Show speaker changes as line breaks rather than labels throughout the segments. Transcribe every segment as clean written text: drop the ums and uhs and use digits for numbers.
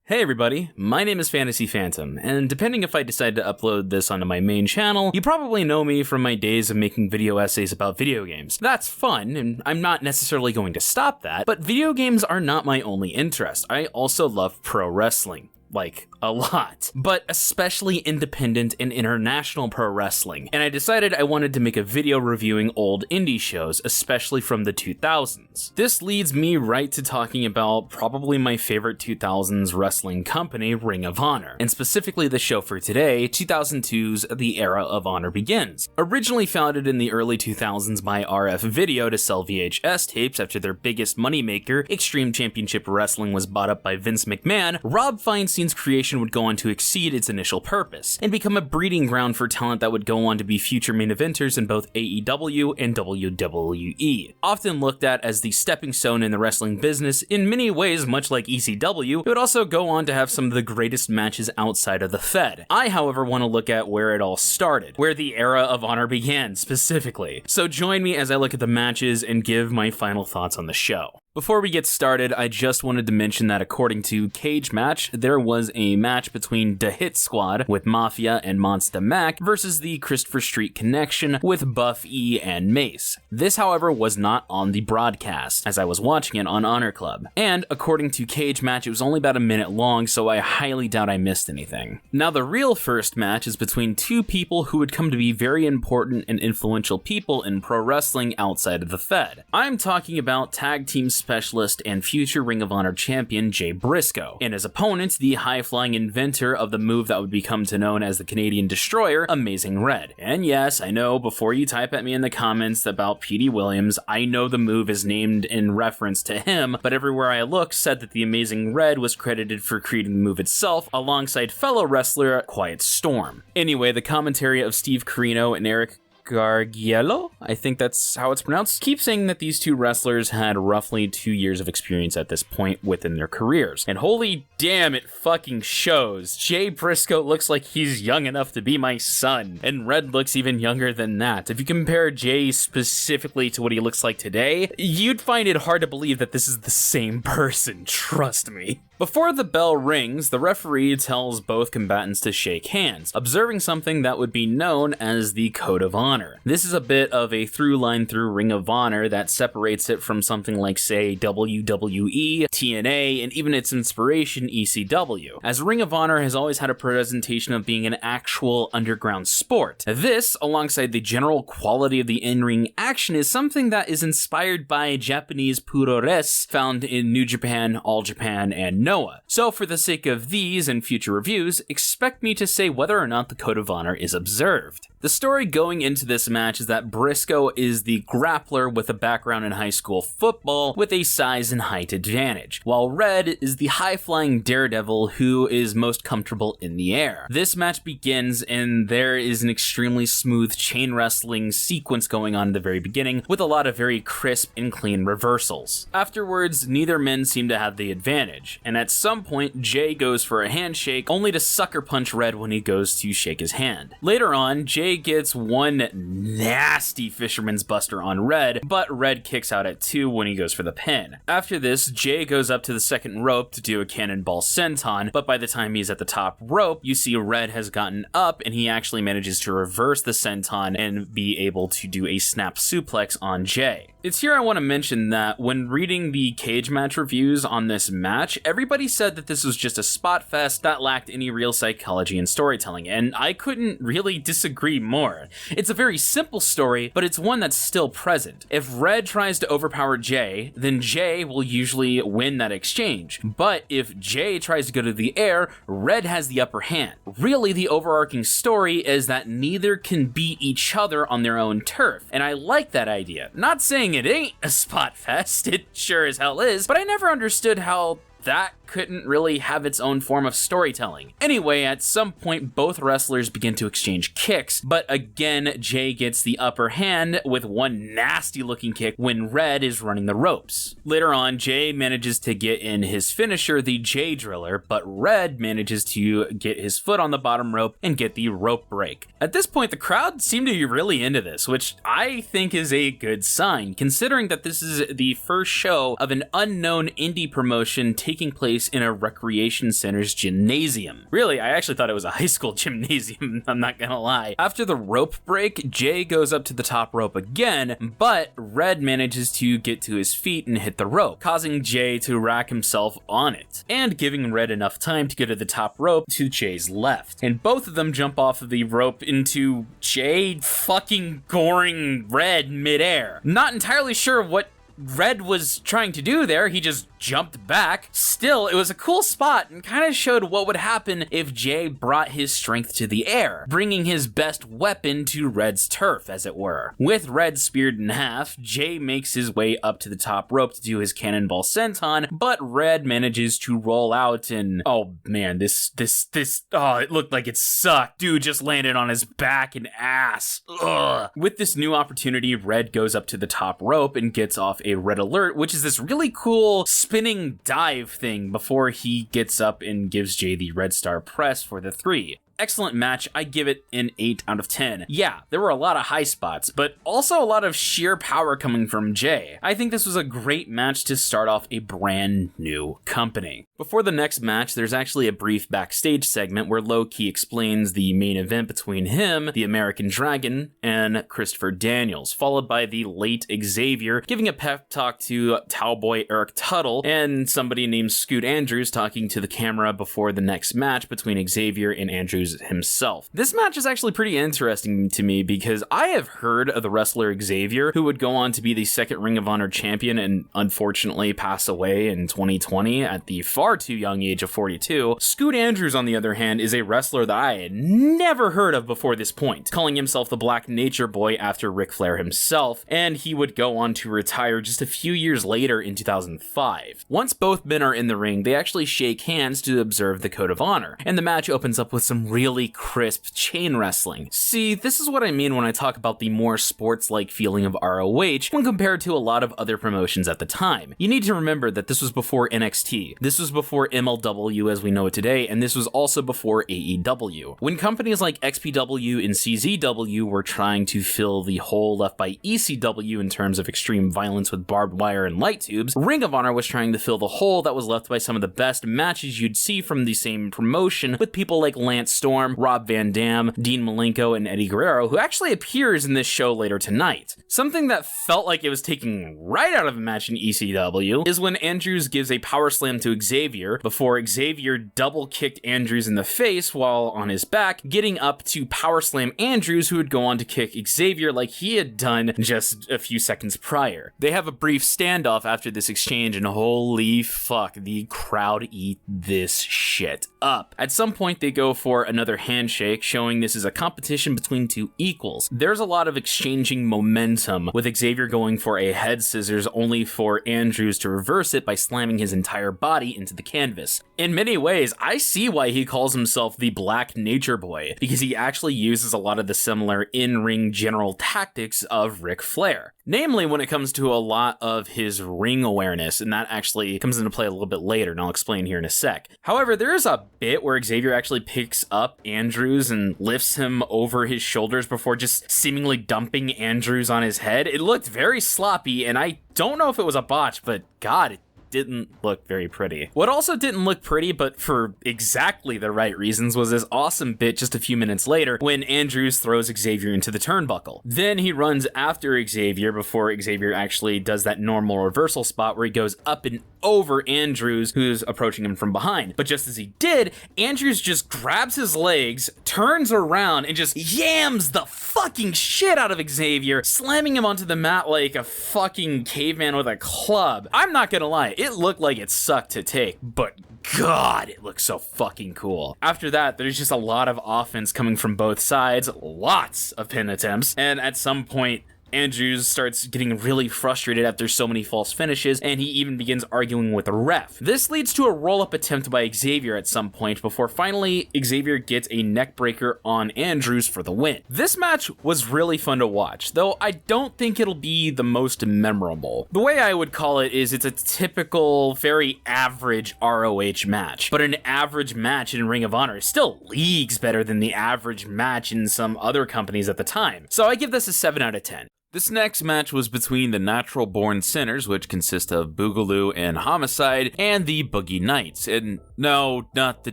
Hey everybody, my name is Fantasy Phantom, and depending if I decide to upload this onto my main channel, you probably know me from my days of making video essays about video games. That's fun, and I'm not necessarily going to stop that, but video games are not my only interest. I also love pro wrestling. Like, a lot, but especially independent and international pro wrestling, and I decided I wanted to make a video reviewing old indie shows, especially from the 2000s. This leads me right to talking about probably my favorite 2000s wrestling company, Ring of Honor, and specifically the show for today, 2002's The Era of Honor Begins. Originally founded in the early 2000s by RF Video to sell VHS tapes after their biggest moneymaker, Extreme Championship Wrestling, was bought up by Vince McMahon, Rob Feinstein's creation would go on to exceed its initial purpose, and become a breeding ground for talent that would go on to be future main eventers in both AEW and WWE. Often looked at as the stepping stone in the wrestling business, in many ways much like ECW, it would also go on to have some of the greatest matches outside of the Fed. I, however, want to look at where it all started, where the Era of Honor began specifically. So join me as I look at the matches and give my final thoughts on the show. Before we get started, I just wanted to mention that according to Cage Match, there was a match between the Hit Squad with Mafia and Monster Mac versus the Christopher Street Connection with Buff E and Mace. This, however, was not on the broadcast, as I was watching it on Honor Club. And according to Cage Match, it was only about a minute long, so I highly doubt I missed anything. Now, the real first match is between two people who would come to be very important and influential people in pro wrestling outside of the Fed. I'm talking about tag team specialist and future Ring of Honor champion Jay Briscoe, and his opponent, the high-flying inventor of the move that would become known as the Canadian Destroyer, Amazing Red. And yes, I know, before you type at me in the comments about P.D. Williams, I know the move is named in reference to him, but everywhere I looked said that the Amazing Red was credited for creating the move itself, alongside fellow wrestler Quiet Storm. Anyway, the commentary of Steve Corino and Eric Gargiello, I think that's how it's pronounced, keep saying that these two wrestlers had roughly 2 years of experience at this point within their careers. And holy damn, it fucking shows. Jay Briscoe looks like he's young enough to be my son, and Red looks even younger than that. If you compare Jay specifically to what he looks like today, you'd find it hard to believe that this is the same person, trust me. Before the bell rings, the referee tells both combatants to shake hands, observing something that would be known as the Code of Honor. This is a bit of a through line through Ring of Honor that separates it from something like, say, WWE, TNA, and even its inspiration, ECW, as Ring of Honor has always had a presentation of being an actual underground sport. This, alongside the general quality of the in-ring action, is something that is inspired by Japanese puroresu found in New Japan, All Japan, and Noah. So for the sake of these and future reviews, expect me to say whether or not the Code of Honor is observed. The story going into this match is that Briscoe is the grappler with a background in high school football with a size and height advantage, while Red is the high-flying daredevil who is most comfortable in the air. This match begins and there is an extremely smooth chain wrestling sequence going on in the very beginning with a lot of very crisp and clean reversals. Afterwards, neither men seem to have the advantage, and at some point, Jay goes for a handshake only to sucker punch Red when he goes to shake his hand. Later on, Jay gets one nasty fisherman's buster on Red, but Red kicks out at 2 when he goes for the pin. After this, Jay goes up to the second rope to do a cannonball senton, but by the time he's at the top rope, you see Red has gotten up and he actually manages to reverse the senton and be able to do a snap suplex on Jay. It's here I want to mention that when reading the Cage Match reviews on this match, everybody said that this was just a spot fest that lacked any real psychology and storytelling, and I couldn't really disagree more. It's a very simple story, but it's one that's still present. If Red tries to overpower Jay, then Jay will usually win that exchange. But if Jay tries to go to the air, Red has the upper hand. Really, the overarching story is that neither can beat each other on their own turf, and I like that idea. Not saying it ain't a spot fest, it sure as hell is, but I never understood how that couldn't really have its own form of storytelling. Anyway, at some point, both wrestlers begin to exchange kicks, but again, Jay gets the upper hand with one nasty looking kick when Red is running the ropes. Later on, Jay manages to get in his finisher, the Jay Driller, but Red manages to get his foot on the bottom rope and get the rope break. At this point, the crowd seemed to be really into this, which I think is a good sign, considering that this is the first show of an unknown indie promotion taking place place in a recreation center's gymnasium. Really, I actually thought it was a high school gymnasium, I'm not gonna lie. After the rope break, Jay goes up to the top rope again, but Red manages to get to his feet and hit the rope, causing Jay to rack himself on it, and giving Red enough time to get to the top rope to Jay's left. And both of them jump off of the rope into Jay fucking goring Red midair. Not entirely sure what Red was trying to do there, he just jumped back. Still, it was a cool spot and kind of showed what would happen if Jay brought his strength to the air, bringing his best weapon to Red's turf, as it were. With Red speared in half, Jay makes his way up to the top rope to do his cannonball senton, but Red manages to roll out and, oh man, it looked like it sucked. Dude just landed on his back and ass. Ugh. With this new opportunity, Red goes up to the top rope and gets off a Red Alert, which is this really cool spinning dive thing before he gets up and gives Jay the Red Star press for the 3. Excellent match, I give it an 8 out of 10. Yeah, there were a lot of high spots, but also a lot of sheer power coming from Jay. I think this was a great match to start off a brand new company. Before the next match, there's actually a brief backstage segment where Low-Key explains the main event between him, the American Dragon, and Christopher Daniels, followed by the late Xavier giving a pep talk to Cowboy Eric Tuttle, and somebody named Scoot Andrews talking to the camera before the next match between Xavier and Andrews himself. This match is actually pretty interesting to me because I have heard of the wrestler Xavier, who would go on to be the second Ring of Honor champion and unfortunately pass away in 2020 at the far too young age of 42. Scoot Andrews, on the other hand, is a wrestler that I had never heard of before this point, calling himself the Black Nature Boy after Ric Flair himself, and he would go on to retire just a few years later in 2005. Once both men are in the ring, they actually shake hands to observe the Code of Honor, and the match opens up with some really crisp chain wrestling. See, this is what I mean when I talk about the more sports-like feeling of ROH when compared to a lot of other promotions at the time. You need to remember that this was before NXT, this was before MLW as we know it today, and this was also before AEW. When companies like XPW and CZW were trying to fill the hole left by ECW in terms of extreme violence with barbed wire and light tubes, Ring of Honor was trying to fill the hole that was left by some of the best matches you'd see from the same promotion with people like Lance Storm, Rob Van Dam, Dean Malenko, and Eddie Guerrero, who actually appears in this show later tonight. Something that felt like it was taken right out of a match in ECW is when Andrews gives a power slam to Xavier before Xavier double kicked Andrews in the face while on his back, getting up to power slam Andrews, who would go on to kick Xavier like he had done just a few seconds prior. They have a brief standoff after this exchange, and holy fuck, the crowd eat this shit up. At some point, they go for another handshake, showing this is a competition between two equals. There's a lot of exchanging momentum, with Xavier going for a head scissors only for Andrews to reverse it by slamming his entire body into the canvas. In many ways, I see why he calls himself the Black Nature Boy, because he actually uses a lot of the similar in-ring general tactics of Ric Flair. Namely, when it comes to a lot of his ring awareness, and that actually comes into play a little bit later, and I'll explain here in a sec. However, there is a bit where Xavier actually picks up Andrews and lifts him over his shoulders before just seemingly dumping Andrews on his head. It looked very sloppy, and I don't know if it was a botch, but God, it didn't look very pretty. What also didn't look pretty, but for exactly the right reasons, was this awesome bit just a few minutes later when Andrews throws Xavier into the turnbuckle. Then he runs after Xavier before Xavier actually does that normal reversal spot where he goes up and over Andrews, who's approaching him from behind. But just as he did, Andrews just grabs his legs, turns around, and just yams the fucking shit out of Xavier, slamming him onto the mat like a fucking caveman with a club. I'm not gonna lie, it looked like it sucked to take, but God, it looks so fucking cool. After that, there's just a lot of offense coming from both sides, lots of pin attempts, and at some point, Andrews starts getting really frustrated after so many false finishes, and he even begins arguing with the ref. This leads to a roll-up attempt by Xavier at some point before finally Xavier gets a neckbreaker on Andrews for the win. This match was really fun to watch, though I don't think it'll be the most memorable. The way I would call it is it's a typical, very average ROH match, but an average match in Ring of Honor is still leagues better than the average match in some other companies at the time. So I give this a 7 out of 10. This next match was between the Natural Born Sinners, which consist of Boogaloo and Homicide, and the Boogie Knights. And no, not the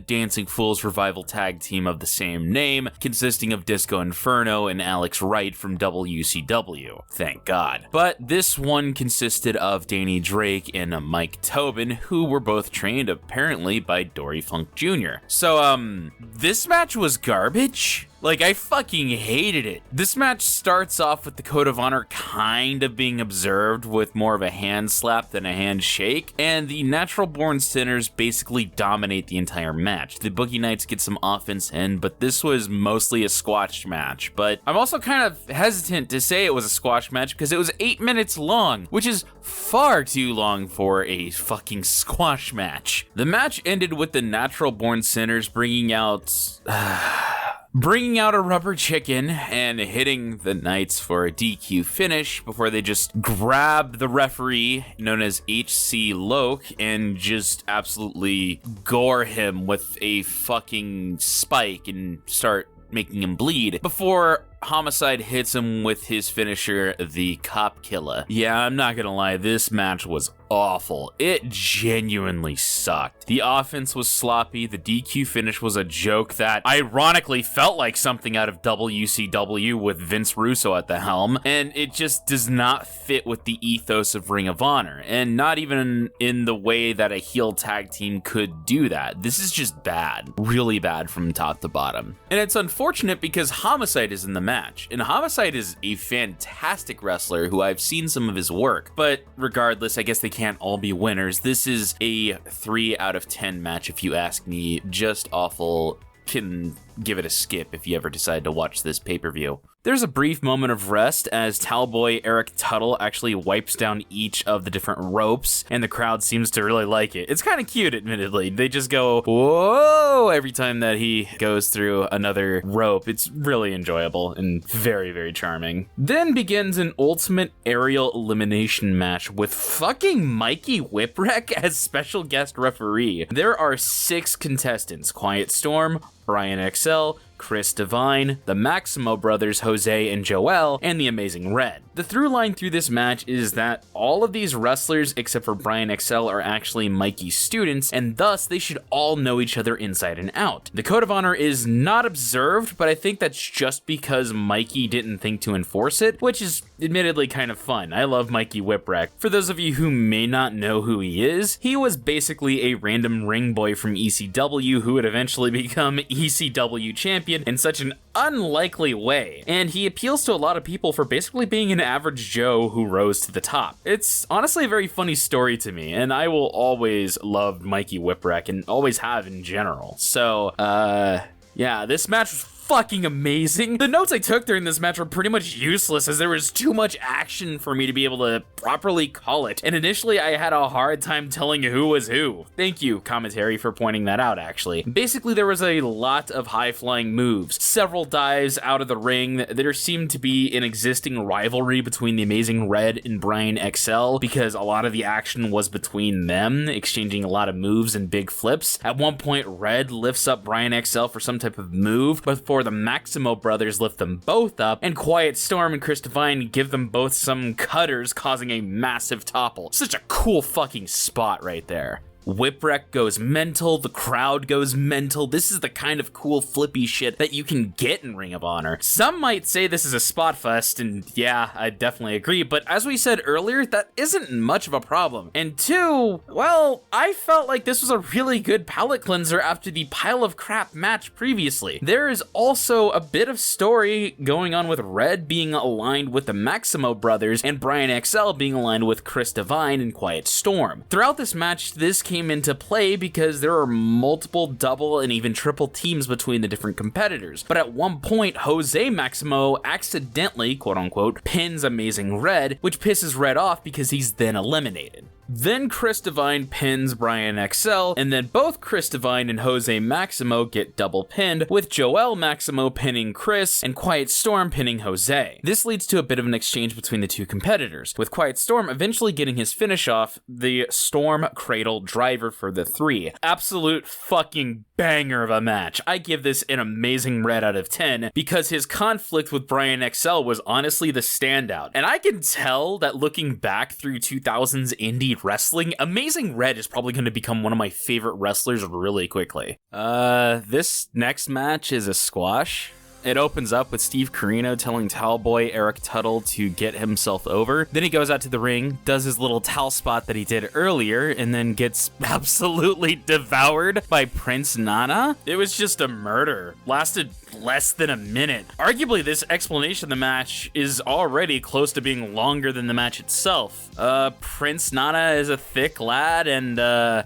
Dancing Fools revival tag team of the same name, consisting of Disco Inferno and Alex Wright from WCW. Thank God. But this one consisted of Danny Drake and Mike Tobin, who were both trained apparently by Dory Funk Jr. So, this match was garbage. Like, I fucking hated it. This match starts off with the Code of Honor kind of being observed with more of a hand slap than a handshake, and the Natural Born Sinners basically dominate the entire match. The Boogie Knights get some offense in, but this was mostly a squash match. But I'm also kind of hesitant to say it was a squash match because it was 8 minutes long, which is far too long for a fucking squash match. The match ended with the Natural Born Sinners bringing out a rubber chicken and hitting the Knights for a DQ finish before they just grab the referee, known as HC Loke, and just absolutely gore him with a fucking spike and start making him bleed before Homicide hits him with his finisher, the Cop Killer. Yeah, I'm not gonna lie, this match was awful. It genuinely sucked. The offense was sloppy, the DQ finish was a joke that ironically felt like something out of WCW with Vince Russo at the helm, and it just does not fit with the ethos of Ring of Honor, and not even in the way that a heel tag team could do that. This is just bad. Really bad from top to bottom. And it's unfortunate because Homicide is in the match, and Homicide is a fantastic wrestler who I've seen some of his work, but regardless, I guess they can't all be winners. This is a 3 out of 10 match if you ask me. Just awful. Can give it a skip if you ever decide to watch this pay-per-view. There's a brief moment of rest as Towelboy Eric Tuttle actually wipes down each of the different ropes, and the crowd seems to really like it. It's kind of cute, admittedly. They just go, whoa, every time that he goes through another rope. It's really enjoyable and very, very charming. Then begins an ultimate aerial elimination match with fucking Mikey Whipwreck as special guest referee. There are 6 contestants: Quiet Storm, Brian XL, Chris Devine, the Maximo brothers Jose and Joel, and the Amazing Red. The through line through this match is that all of these wrestlers, except for Brian XL, are actually Mikey's students, and thus they should all know each other inside and out. The Code of Honor is not observed, but I think that's just because Mikey didn't think to enforce it, which is admittedly kind of fun. I love Mikey Whipwreck. For those of you who may not know who he is, he was basically a random ring boy from ECW who would eventually become ECW champion in such an unlikely way, and he appeals to a lot of people for basically being an average Joe who rose to the top. It's honestly a very funny story to me, and I will always love Mikey Whipwreck and always have in general. So, yeah, this match was fucking amazing. The notes I took during this match were pretty much useless as there was too much action for me to be able to properly call it, and initially I had a hard time telling who was who. Thank you, commentary, for pointing that out, actually. Basically, there was a lot of high-flying moves, several dives out of the ring. There seemed to be an existing rivalry between the Amazing Red and Brian XL because a lot of the action was between them, exchanging a lot of moves and big flips. At one point, Red lifts up Brian XL for some type of move, but before the Maximo brothers lift them both up, and Quiet Storm and Chris Devine give them both some cutters, causing a massive topple. Such a cool fucking spot right there. Whipwreck goes mental, the crowd goes mental. This is the kind of cool flippy shit that you can get in Ring of Honor. Some might say this is a spot fest, and yeah, I definitely agree, but as we said earlier, that isn't much of a problem. And 2, well, I felt like this was a really good palate cleanser after the pile of crap match previously. There is also a bit of story going on with Red being aligned with the Maximo brothers and Brian XL being aligned with Chris Devine and Quiet Storm. Throughout this match, this came into play because there are multiple double and even triple teams between the different competitors. But at one point, Jose Maximo accidentally, quote unquote, pins Amazing Red, which pisses Red off because he's then eliminated. Then Chris Divine pins Brian XL, and then both Chris Divine and Jose Maximo get double pinned, with Joel Maximo pinning Chris and Quiet Storm pinning Jose. This leads to a bit of an exchange between the two competitors, with Quiet Storm eventually getting his finish off, the Storm Cradle Driver for the 3. Absolute fucking banger of a match. I give this an amazing red out of 10 because his conflict with Brian XL was honestly the standout. And I can tell that looking back through 2000s indie wrestling, Amazing Red is probably going to become one of my favorite wrestlers really quickly. This next match is a squash. It opens up with Steve Corino telling towel boy Eric Tuttle to get himself over. Then he goes out to the ring, does his little towel spot that he did earlier, and then gets absolutely devoured by Prince Nana. It was just a murder. Lasted less than a minute. Arguably, this explanation of the match is already close to being longer than the match itself. Prince Nana is a thick lad, and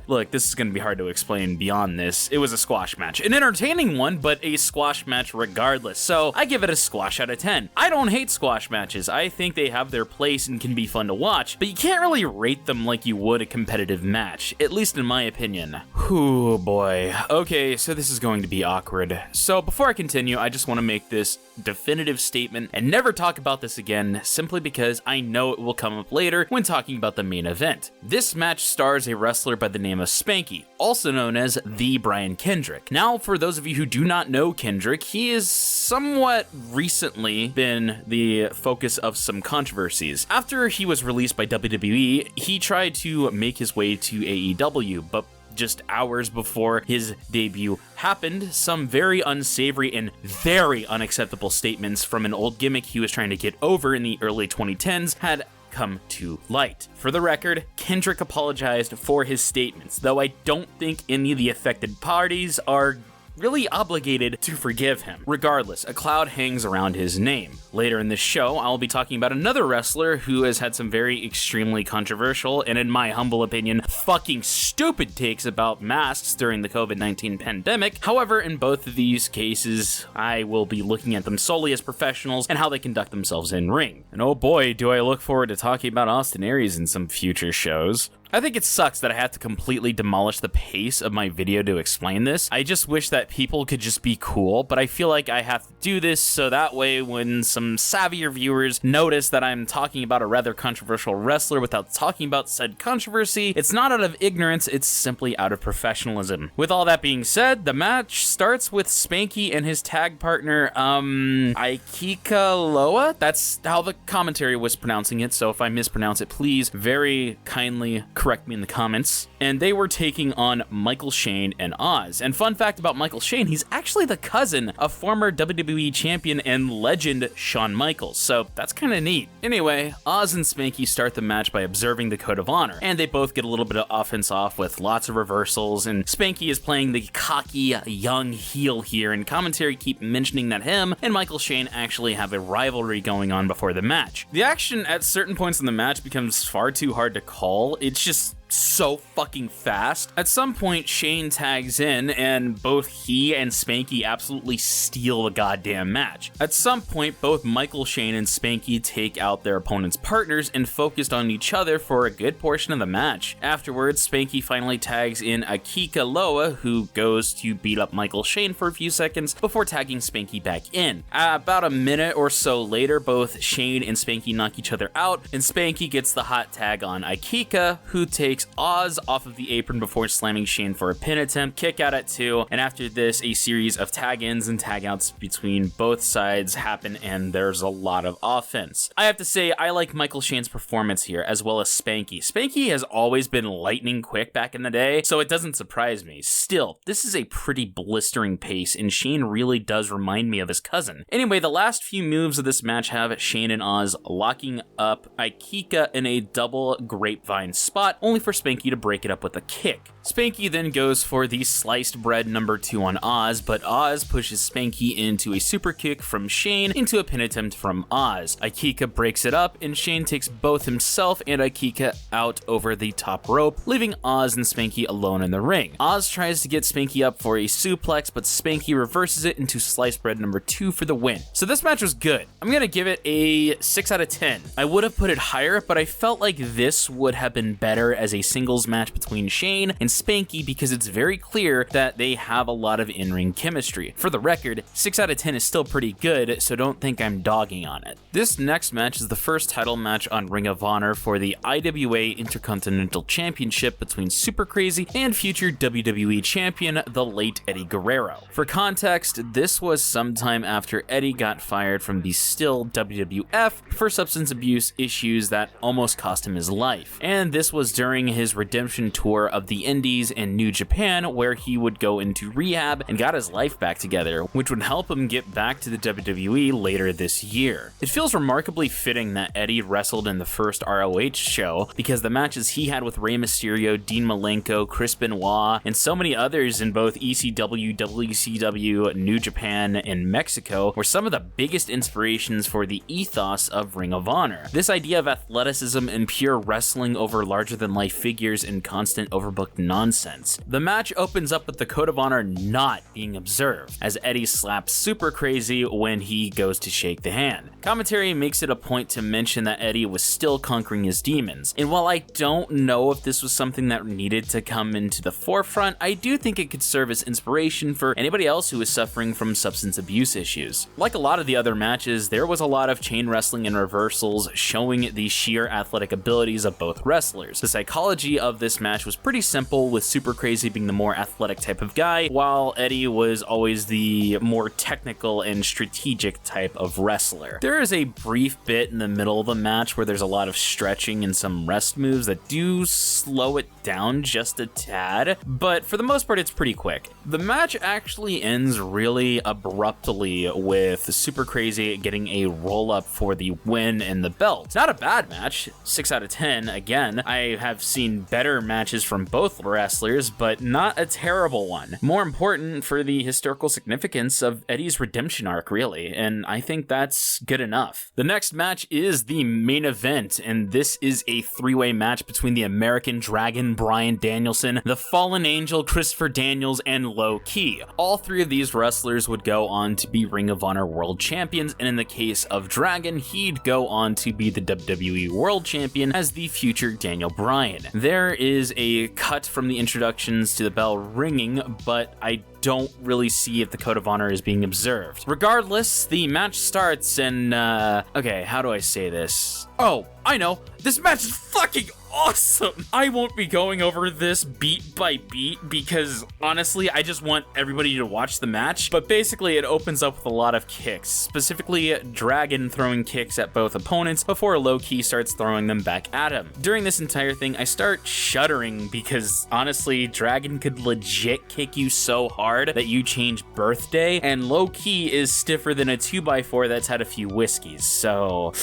look, this is gonna be hard to explain beyond this. It was a squash match. An entertaining one, but a squash match regardless. So I give it a squash out of 10. I don't hate squash matches. I think they have their place and can be fun to watch, but you can't really rate them like you would a competitive match, at least in my opinion. Whew, boy. Okay, so this is going to be awkward. So before I continue, I just want to make this definitive statement and never talk about this again, simply because I know it will come up later when talking about the main event. This match stars a wrestler by the name of Spanky, also known as the Brian Kendrick. Now, for those of you who do not know Kendrick, he is somewhat recently been the focus of some controversies. After he was released by WWE, he tried to make his way to AEW, but just hours before his debut happened, some very unsavory and very unacceptable statements from an old gimmick he was trying to get over in the early 2010s had come to light. For the record, Kendrick apologized for his statements, though I don't think any of the affected parties are really obligated to forgive him. Regardless, a cloud hangs around his name. Later in this show, I'll be talking about another wrestler who has had some very extremely controversial and, in my humble opinion, fucking stupid takes about masks during the COVID-19 pandemic. However, in both of these cases, I will be looking at them solely as professionals and how they conduct themselves in ring. And oh boy, do I look forward to talking about Austin Aries in some future shows. I think it sucks that I have to completely demolish the pace of my video to explain this. I just wish that people could just be cool, but I feel like I have to do this so that way when some savvier viewers notice that I'm talking about a rather controversial wrestler without talking about said controversy, it's not out of ignorance, it's simply out of professionalism. With all that being said, the match starts with Spanky and his tag partner, Ikaika Loa? That's how the commentary was pronouncing it, so if I mispronounce it, please very kindly correct me in the comments. And they were taking on Michael Shane and Oz. And fun fact about Michael Shane, he's actually the cousin of former WWE champion and legend Shawn Michaels, so that's kind of neat. Anyway, Oz and Spanky start the match by observing the Code of Honor, and they both get a little bit of offense off with lots of reversals, and Spanky is playing the cocky young heel here, and commentary keep mentioning that him and Michael Shane actually have a rivalry going on before the match. The action at certain points in the match becomes far too hard to call. It's just so fucking fast. At some point, Shane tags in, and both he and Spanky absolutely steal the goddamn match. At some point, both Michael Shane and Spanky take out their opponent's partners and focused on each other for a good portion of the match. Afterwards, Spanky finally tags in Ikaika Loa, who goes to beat up Michael Shane for a few seconds before tagging Spanky back in. About a minute or so later, both Shane and Spanky knock each other out, and Spanky gets the hot tag on Ikaika, who takes Oz off of the apron before slamming Shane for a pin attempt, kick out at 2, and after this, a series of tag-ins and tag-outs between both sides happen, and there's a lot of offense. I have to say, I like Michael Shane's performance here, as well as Spanky. Spanky has always been lightning quick back in the day, so it doesn't surprise me. Still, this is a pretty blistering pace, and Shane really does remind me of his cousin. Anyway, the last few moves of this match have Shane and Oz locking up Ikaika in a double grapevine spot, only for for Spanky to break it up with a kick. Spanky then goes for the sliced bread number 2 on Oz, but Oz pushes Spanky into a super kick from Shane into a pin attempt from Oz. Ikaika breaks it up, and Shane takes both himself and Ikaika out over the top rope, leaving Oz and Spanky alone in the ring. Oz tries to get Spanky up for a suplex, but Spanky reverses it into sliced bread number 2 for the win. So this match was good. I'm gonna give it a 6 out of 10. I would have put it higher, but I felt like this would have been better as a singles match between Shane and Spanky because it's very clear that they have a lot of in-ring chemistry. For the record, 6 out of 10 is still pretty good, so don't think I'm dogging on it. This next match is the first title match on Ring of Honor for the IWA Intercontinental Championship between Super Crazy and future WWE Champion, the late Eddie Guerrero. For context, this was sometime after Eddie got fired from the still WWF for substance abuse issues that almost cost him his life. And this was during his redemption tour of the Indies and New Japan, where he would go into rehab and got his life back together, which would help him get back to the WWE later this year. It feels remarkably fitting that Eddie wrestled in the first ROH show because the matches he had with Rey Mysterio, Dean Malenko, Chris Benoit, and so many others in both ECW, WCW, New Japan, and Mexico were some of the biggest inspirations for the ethos of Ring of Honor. This idea of athleticism and pure wrestling over larger-than-life figures and constant overbooked nonsense. The match opens up with the Code of Honor not being observed, as Eddie slaps Super Crazy when he goes to shake the hand. Commentary makes it a point to mention that Eddie was still conquering his demons, and while I don't know if this was something that needed to come into the forefront, I do think it could serve as inspiration for anybody else who is suffering from substance abuse issues. Like a lot of the other matches, there was a lot of chain wrestling and reversals showing the sheer athletic abilities of both wrestlers. The psychology of this match was pretty simple, with Super Crazy being the more athletic type of guy, while Eddie was always the more technical and strategic type of wrestler. There is a brief bit in the middle of the match where there's a lot of stretching and some rest moves that do slow it down just a tad, but for the most part it's pretty quick. The match actually ends really abruptly with Super Crazy getting a roll-up for the win and the belt. It's not a bad match, 6 out of 10. Again, I have seen better matches from both wrestlers, but not a terrible one. More important for the historical significance of Eddie's redemption arc, really, and I think that's good enough. The next match is the main event, and this is a three-way match between the American Dragon Bryan Danielson, the Fallen Angel Christopher Daniels, and Low Ki. All three of these wrestlers would go on to be Ring of Honor World Champions, and in the case of Dragon, he'd go on to be the WWE World Champion as the future Daniel Bryan. There is a cut from the introductions to the bell ringing, but I don't really see if the Code of Honor is being observed. Regardless, the match starts and, okay, how do I say this? Oh, I know. This match is fucking awesome. I won't be going over this beat by beat because honestly, I just want everybody to watch the match. But basically, it opens up with a lot of kicks, specifically Dragon throwing kicks at both opponents before Low Ki starts throwing them back at him. During this entire thing, I start shuddering because honestly, Dragon could legit kick you so hard that you change birthday, and Low Ki is stiffer than a 2x4 that's had a few whiskeys, so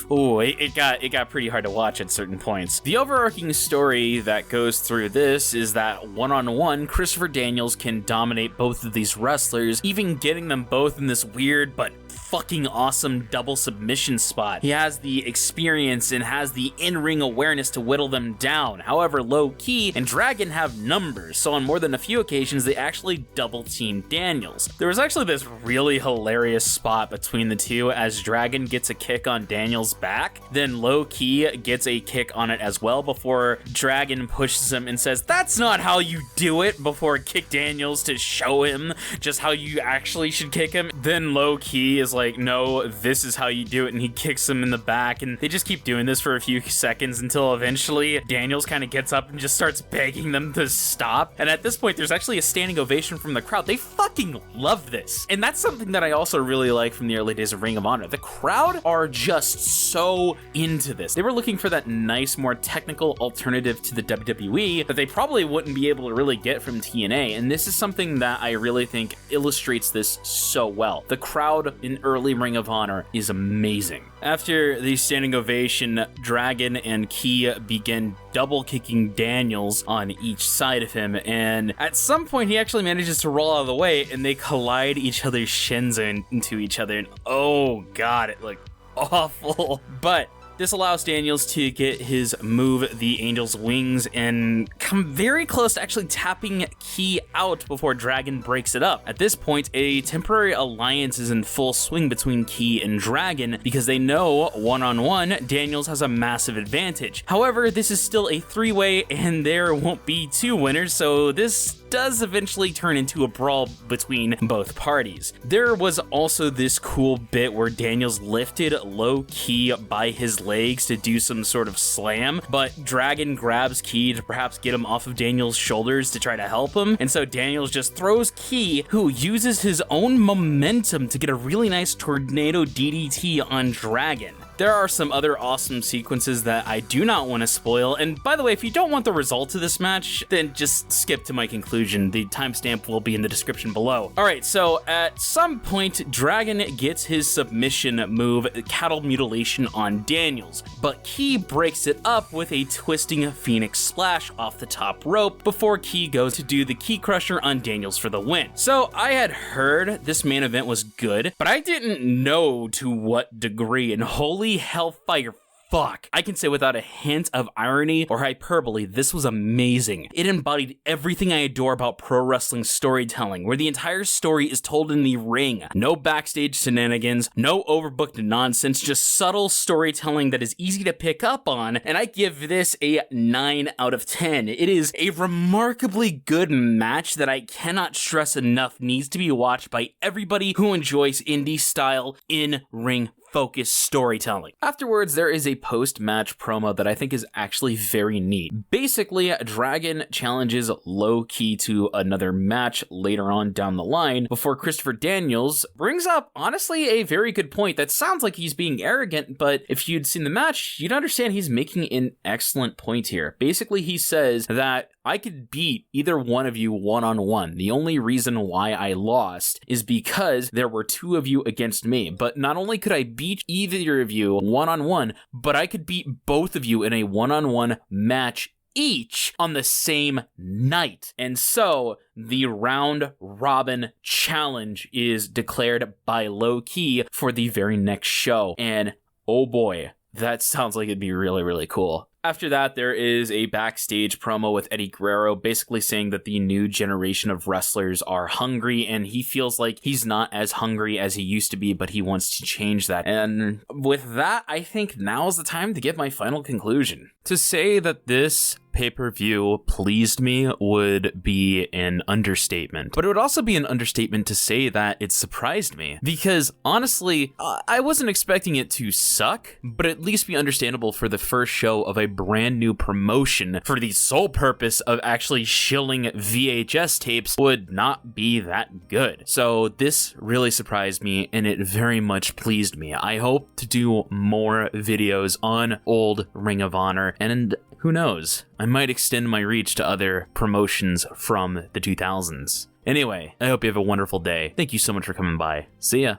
ooh, it got pretty hard to watch at certain points. The overarching story that goes through this is that one-on-one, Christopher Daniels can dominate both of these wrestlers, even getting them both in this weird but fucking awesome double submission spot. He has the experience and has the in-ring awareness to whittle them down. However, Low Ki and Dragon have numbers, so on more than a few occasions, they actually double-team Daniels. There was actually this really hilarious spot between the two as Dragon gets a kick on Daniels' back, then Low Ki gets a kick on it as well before Dragon pushes him and says, "That's not how you do it," before Kick Daniels to show him just how you actually should kick him. Then Low Ki is like, "No, this is how you do it," and he kicks him in the back, and they just keep doing this for a few seconds until eventually Daniels kind of gets up and just starts begging them to stop. And at this point, there's actually a standing ovation from the crowd. They fucking love this. And that's something that I also really like from the early days of Ring of Honor. The crowd are just so into this. They were looking for that nice, more technical alternative to the WWE that they probably wouldn't be able to really get from TNA, and this is something that I really think illustrates this so well. The crowd in early Ring of Honor is amazing. After the standing ovation, Dragon and Key begin double kicking Daniels on each side of him, and at some point he actually manages to roll out of the way and they collide each other's shins into each other, and oh god, it looked awful. But this allows Daniels to get his move, the Angel's Wings, and come very close to actually tapping Key out before Dragon breaks it up. At this point, a temporary alliance is in full swing between Key and Dragon because they know one-on-one, Daniels has a massive advantage. However, this is still a three-way and there won't be two winners, so this does eventually turn into a brawl between both parties. There was also this cool bit where Daniels lifted low-key by his legs to do some sort of slam, but Dragon grabs Key to perhaps get him off of Daniels' shoulders to try to help him, and so Daniels just throws Key, who uses his own momentum to get a really nice tornado DDT on Dragon. There are some other awesome sequences that I do not want to spoil, and by the way, if you don't want the result of this match, then just skip to my conclusion. The timestamp will be in the description below. Alright, so at some point, Dragon gets his submission move, Cattle Mutilation, on Daniels, but Key breaks it up with a twisting Phoenix Splash off the top rope before Key goes to do the Key Crusher on Daniels for the win. So I had heard this main event was good, but I didn't know to what degree, and holy hellfire fuck. I can say without a hint of irony or hyperbole, this was amazing. It embodied everything I adore about pro wrestling storytelling, where the entire story is told in the ring. No backstage shenanigans, no overbooked nonsense, just subtle storytelling that is easy to pick up on, and I give this a 9 out of 10. It is a remarkably good match that I cannot stress enough needs to be watched by everybody who enjoys indie style in-ring focused storytelling. Afterwards, there is a post-match promo that I think is actually very neat. Basically, Dragon challenges low-key to another match later on down the line before Christopher Daniels brings up, honestly, a very good point that sounds like he's being arrogant, but if you'd seen the match, you'd understand he's making an excellent point here. Basically, he says that I could beat either one of you one-on-one. The only reason why I lost is because there were two of you against me. But not only could I beat either of you one-on-one, but I could beat both of you in a one-on-one match each on the same night. And so the round robin challenge is declared by Low Key for the very next show. And oh boy, that sounds like it'd be really, really cool. After that, there is a backstage promo with Eddie Guerrero basically saying that the new generation of wrestlers are hungry and he feels like he's not as hungry as he used to be, but he wants to change that. And with that, I think now is the time to give my final conclusion. To say that this pay-per-view pleased me would be an understatement, but it would also be an understatement to say that it surprised me, because honestly, I wasn't expecting it to suck, but at least be understandable for the first show of a brand new promotion for the sole purpose of actually shilling VHS tapes would not be that good. So this really surprised me and it very much pleased me. I hope to do more videos on old Ring of Honor, and who knows, I might extend my reach to other promotions from the 2000s. Anyway, I hope you have a wonderful day. Thank you so much for coming by. See ya.